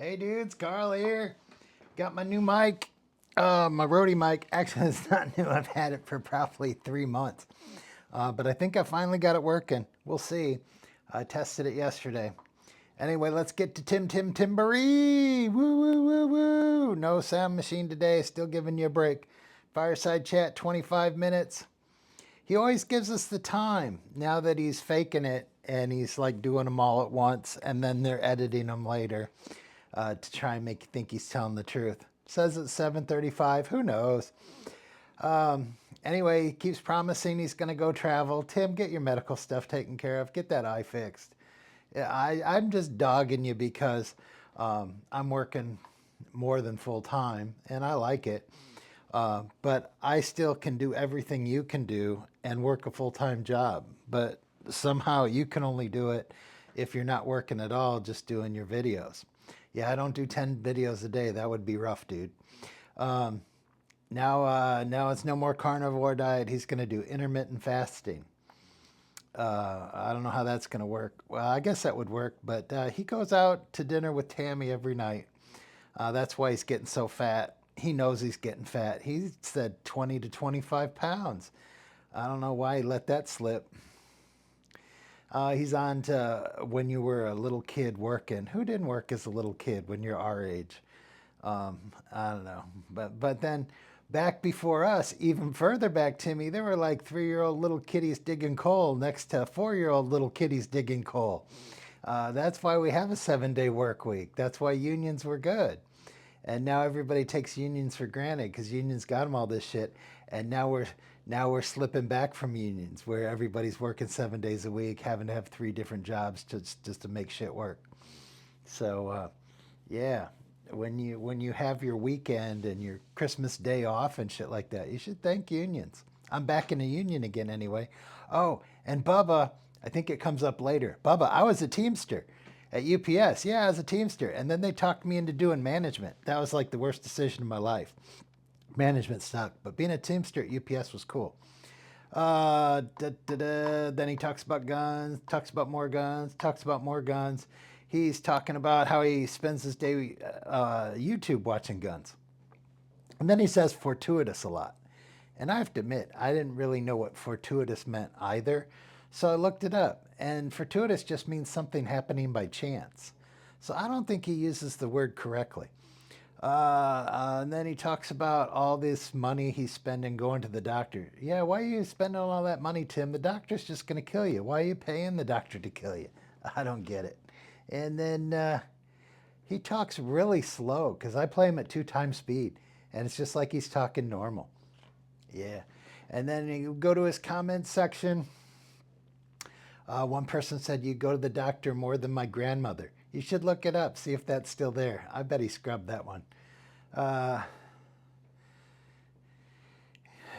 Hey dudes, Carl here. Got my new mic. My Rode mic. Actually, it's not new. I've had it for probably 3 months. But I think I finally got it working. We'll see. I tested it yesterday. Anyway, let's get to Timbery. Woo, woo, woo, woo. No sound machine today. Still giving you a break. Fireside chat, 25 minutes. He always gives us the time now that he's faking it and he's like doing them all at once and then they're editing them later to try and make you think he's telling the truth. Says it's 7:35. Who knows? Anyway, he keeps promising he's going to go travel. Tim, get your medical stuff taken care of. Get that eye fixed. Yeah, I'm just dogging you because I'm working more than full time and I like it. But I still can do everything you can do and work a full-time job. But somehow you can only do it if you're not working at all, just doing your videos. Yeah, I don't do 10 videos a day. That would be rough, dude. Now it's no more carnivore diet. He's going to do intermittent fasting. I don't know how that's going to work. Well, I guess that would work, but he goes out to dinner with Tammy every night. That's why he's getting so fat. He knows he's getting fat. He said 20 to 25 pounds. I don't know why he let that slip. He's on to when you were a little kid working. Who didn't work as a little kid when you're our age? I don't know. But then back before us, even further back, Timmy, there were like 3-year-old little kiddies digging coal next to 4-year-old little kiddies digging coal. That's why we have a 7-day work week. That's why unions were good. And now everybody takes unions for granted because unions got them all this shit. And now we're slipping back from unions where everybody's working 7 days a week, having to have 3 different jobs just to make shit work. So yeah, when you have your weekend and your Christmas day off and shit like that, you should thank unions. I'm back in a union again anyway. Oh, and Bubba, I think it comes up later. Bubba, I was a Teamster at UPS. Yeah, I was a Teamster. And then they talked me into doing management. That was like the worst decision of my life. Management sucked, but being a Teamster at UPS was cool. Then he talks about guns, talks about more guns, talks about more guns. He's talking about how he spends his day YouTube watching guns. And then he says fortuitous a lot. And I have to admit, I didn't really know what fortuitous meant either. So I looked it up. And fortuitous just means something happening by chance. So I don't think he uses the word correctly. And then he talks about all this money he's spending going to the doctor. Yeah, why are you spending all that money, Tim? The doctor's just going to kill you. Why are you paying the doctor to kill you? I don't get it. And then he talks really slow because I play him at 2 times speed. And it's just like he's talking normal. Yeah. And then you go to his comments section. One person said, you go to the doctor more than my grandmother. You should look it up, see if that's still there. I bet he scrubbed that one.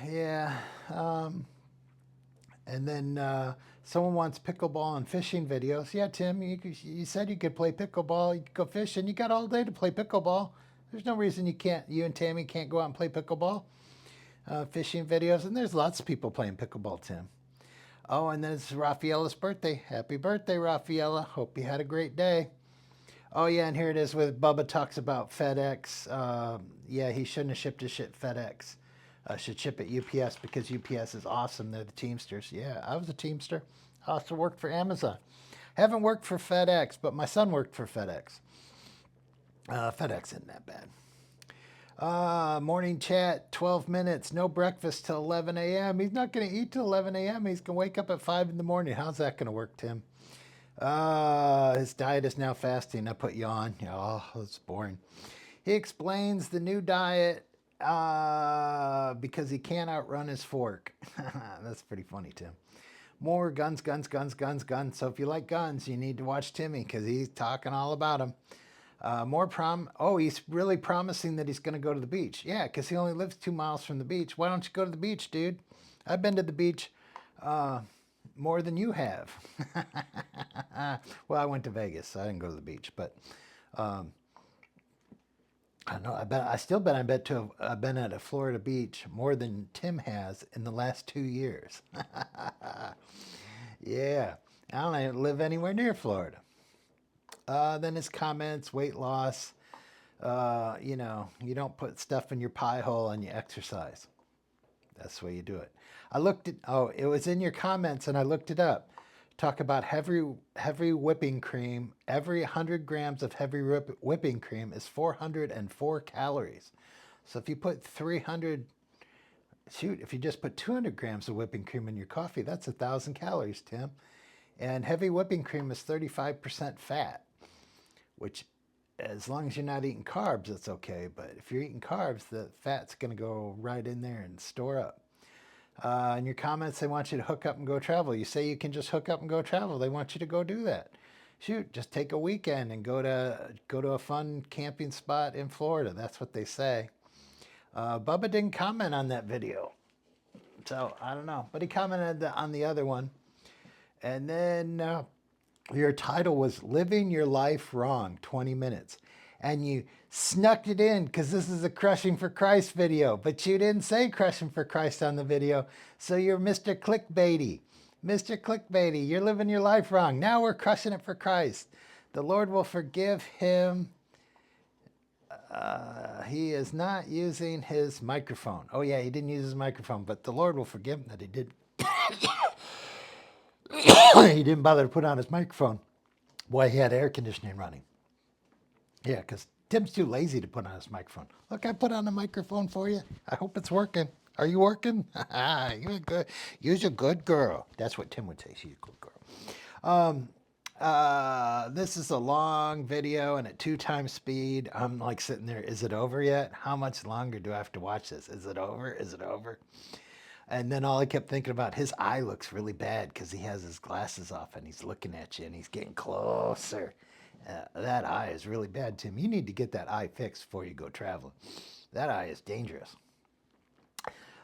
Yeah. And then someone wants pickleball and fishing videos. Yeah, Tim, you said you could play pickleball. You could go fishing. You got all day to play pickleball. There's no reason you and Tammy can't go out and play pickleball. Fishing videos. And there's lots of people playing pickleball, Tim. Oh, and then it's Raffaella's birthday. Happy birthday, Raffaella. Hope you had a great day. Oh, yeah, and here it is with Bubba talks about FedEx. Yeah, he shouldn't have shipped his shit FedEx. Should ship at UPS because UPS is awesome. They're the Teamsters. Yeah, I was a Teamster. I also worked for Amazon. Haven't worked for FedEx, but my son worked for FedEx. FedEx isn't that bad. Morning chat, 12 minutes, no breakfast till 11 a.m. He's not going to eat till 11 a.m. He's going to wake up at 5 in the morning. How's that going to work, Tim? His diet is now fasting. I put you on. Oh, that's boring. He explains the new diet because he can't outrun his fork. That's pretty funny, Tim. More guns, guns, guns, guns, guns. So if you like guns, you need to watch Timmy because he's talking all about them. He's really promising that he's going to go to the beach. Yeah, because he only lives 2 miles from the beach. Why don't you go to the beach, dude? I've been to the beach more than you have. Well, I went to Vegas, so I didn't go to the beach. But I don't know. I bet to have been at a Florida beach more than Tim has in the last 2 years. Yeah, I don't live anywhere near Florida. Then his comments, weight loss. You don't put stuff in your pie hole and you exercise. That's the way you do it. It was in your comments and I looked it up. Talk about heavy whipping cream. Every 100 grams of heavy whipping cream is 404 calories. So if you put if you just put 200 grams of whipping cream in your coffee, that's 1,000 calories, Tim. And heavy whipping cream is 35% fat, which as long as you're not eating carbs, it's okay. But if you're eating carbs, the fat's going to go right in there and store up. In your comments, they want you to hook up and go travel. You say you can just hook up and go travel. They want you to go do that. Shoot, just take a weekend and go to a fun camping spot in Florida. That's what they say. Bubba didn't comment on that video, so I don't know. But he commented on the other one. And then your title was Living Your Life Wrong, 20 minutes. And you snuck it in because this is a Crushing for Christ video, but you didn't say Crushing for Christ on the video. So you're Mr. Clickbaity. Mr. Clickbaity, you're living your life wrong. Now we're crushing it for Christ. The Lord will forgive him. He is not using his microphone. Oh yeah, he didn't use his microphone, but the Lord will forgive him that he did. He didn't bother to put on his microphone. Boy, he had air conditioning running. Yeah, because Tim's too lazy to put on his microphone. Look, I put on the microphone for you. I hope it's working. Are you working? You're good. You're a good girl. That's what Tim would say. She's a good girl. This is a long video and at 2x speed. I'm like sitting there. Is it over yet? How much longer do I have to watch this? Is it over? Is it over? And then all I kept thinking about, his eye looks really bad because he has his glasses off and he's looking at you and he's getting closer. That eye is really bad, Tim. You need to get that eye fixed before you go traveling. That eye is dangerous.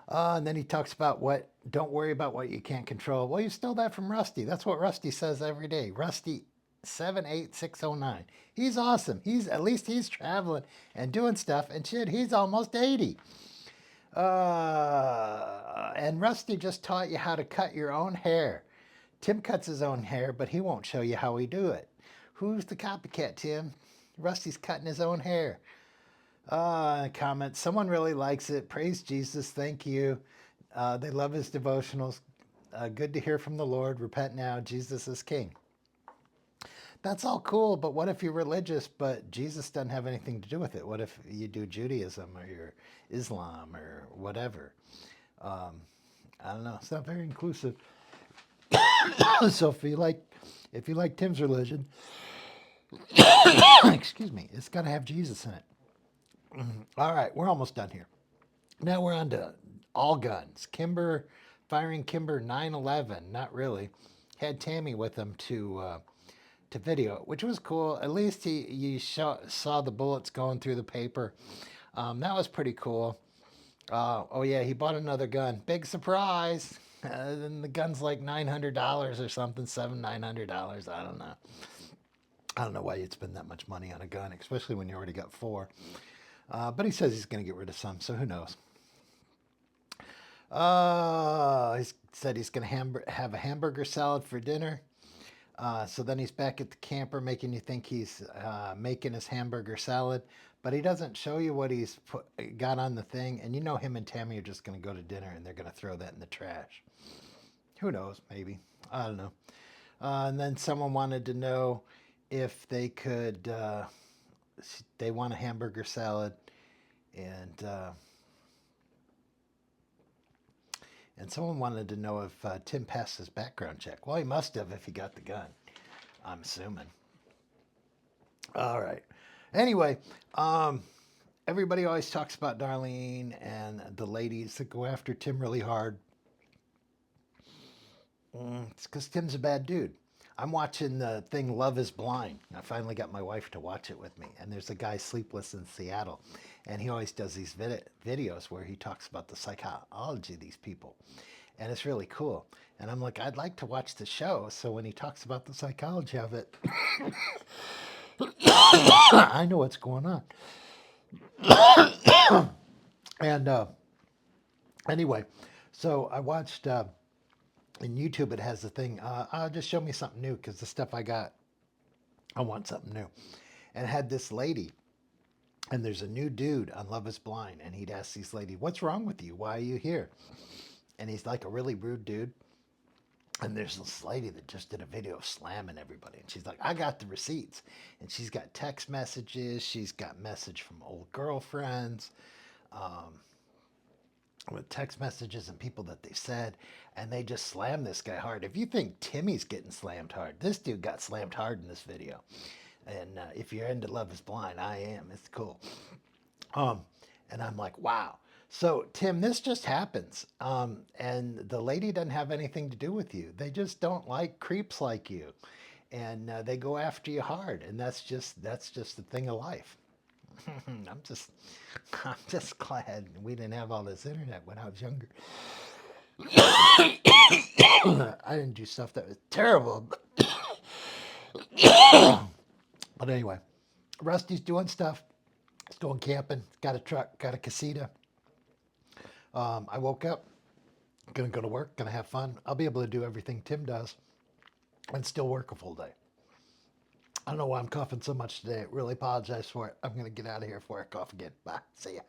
And then he talks about don't worry about what you can't control. Well, you stole that from Rusty. That's what Rusty says every day. Rusty 78609. He's awesome. At least he's traveling and doing stuff. And shit, he's almost 80. And Rusty just taught you how to cut your own hair. Tim cuts his own hair, but he won't show you how he do it. Who's the copycat, Tim? Rusty's cutting his own hair. Comment, someone really likes it. Praise Jesus. Thank you. They love his devotionals. Good to hear from the Lord. Repent now. Jesus is King. That's all cool, but what if you're religious, but Jesus doesn't have anything to do with it? What if you do Judaism or your Islam or whatever? I don't know. It's not very inclusive. So if you like Tim's religion, excuse me, it's got to have Jesus in it. All right, we're almost done here. Now we're on to all guns. Firing Kimber 911. Not really. Had Tammy with him to video, which was cool. At least you saw the bullets going through the paper. That was pretty cool. Oh yeah, he bought another gun. Big surprise. And the gun's like $900 or something, $900. I don't know. I don't know why you'd spend that much money on a gun, especially when you already got 4. But he says he's going to get rid of some, so who knows? He said he's going to have a hamburger salad for dinner. So then he's back at the camper making you think he's making his hamburger salad. But he doesn't show you what he's got on the thing. And you know him and Tammy are just going to go to dinner and they're going to throw that in the trash. Who knows? Maybe. I don't know. And then someone wanted to know if they could... they want a hamburger salad, and someone wanted to know if Tim passed his background check. Well, he must have if he got the gun, I'm assuming. All right. Anyway, everybody always talks about Darlene and the ladies that go after Tim really hard. It's because Tim's a bad dude. I'm watching the thing Love is Blind. I finally got my wife to watch it with me. And there's a guy, Sleepless in Seattle. And he always does these videos where he talks about the psychology of these people. And it's really cool. And I'm like, I'd like to watch the show. So when he talks about the psychology of it, I know what's going on. And anyway, so I watched... in YouTube, it has the thing, just show me something new, because the stuff I got I want something new. And it had this lady, and there's a new dude on Love is Blind, and he'd ask this lady, "What's wrong with you? Why are you here?" And he's like a really rude dude. And there's this lady that just did a video of slamming everybody. And she's like, "I got the receipts." And she's got text messages. She's got message from old girlfriends, um, with text messages and people that they said. And they just slammed this guy hard. If you think Timmy's getting slammed hard, this dude got slammed hard in this video. And if you're into Love is Blind, I am. It's cool. Um, and I'm like, wow. So, Tim, this just happens. And the lady doesn't have anything to do with you. They just don't like creeps like you. And they go after you hard. And that's just the thing of life. I'm just I'm just glad we didn't have all this internet when I was younger. I didn't do stuff that was terrible. But anyway, Rusty's doing stuff. He's going camping. Got a truck. Got a casita. I woke up. Gonna go to work. Gonna have fun. I'll be able to do everything Tim does and still work a full day. I don't know why I'm coughing so much today. I really apologize for it. I'm gonna get out of here before I cough again. Bye. See ya.